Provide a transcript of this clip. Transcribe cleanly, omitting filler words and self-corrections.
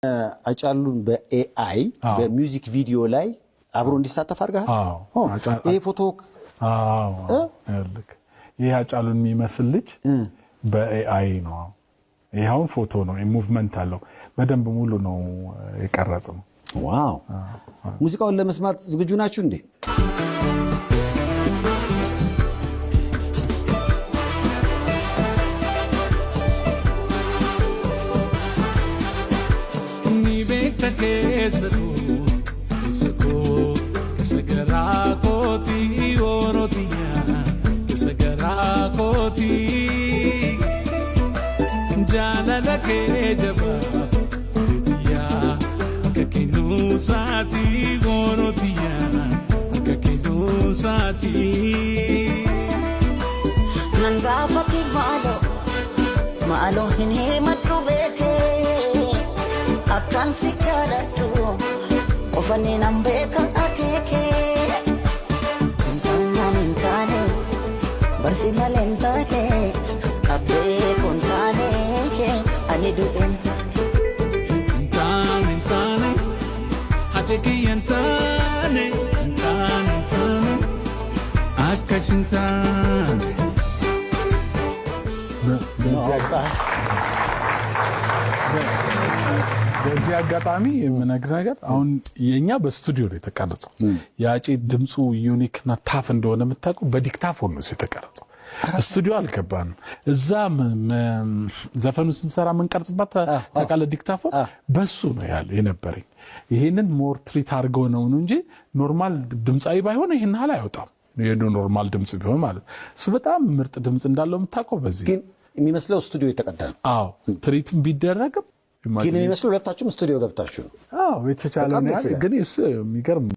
አጫሉን በኤአይ በሚውዚክ ቪዲዮ ላይ አብሮ እንዲሳተፍ አድርገሃል? ይሄ ፎቶ ያልክ ይሄ አጫሉን የሚመስል ልጅ በኤአይ ነው። ይሄው ፎቶ ነው፣ ሙቭመንት አለው፣ በደንብ ሙሉ ነው የቀረጸው። ዋው! ሙዚቃውን ለመስማት ዝግጁ ናችሁ እንዴ? Nangafati malo hini matrubeke akan sikaratu ofani nambeka akeke intane barsi malentane abbe kontane ke alidu intane hateki intane akashintane በዚህ አጋጣሚ የምነግርህ ነገር አሁን የኛ በስቱዲዮ ነው የተቀረጸው። ያጪ ድምጹ ዩኒክ እና ታፍ እንደሆነ የምታውቀው በዲክታፎን ነው የተቀረጸው። ስቱዲዮ አልገባንም። እዛ ዘፈኑ ስንሰራ የምንቀርጽበት ታውቃለህ፣ ዲክታፎን በሱ ነው ያለው የነበረኝ። ይሄንን ሞር ትሪት አድርገው ነው እንጂ ኖርማል ድምጻዊ ባይሆን ይሄን ሀል አይወጣም። ኖርማል ድምጽ ቢሆን ማለት እሱ በጣም ምርጥ ድምጽ እንዳለው የምታውቀው በዚህ ግን የሚመስለው ስቱዲዮ የተቀዳ ነው። ትሪትም ቢደረግም ግን የሚመስለው ሁለታችሁም ስቱዲዮ ገብታችሁ ነው። የተቻለ ግን የሚገርም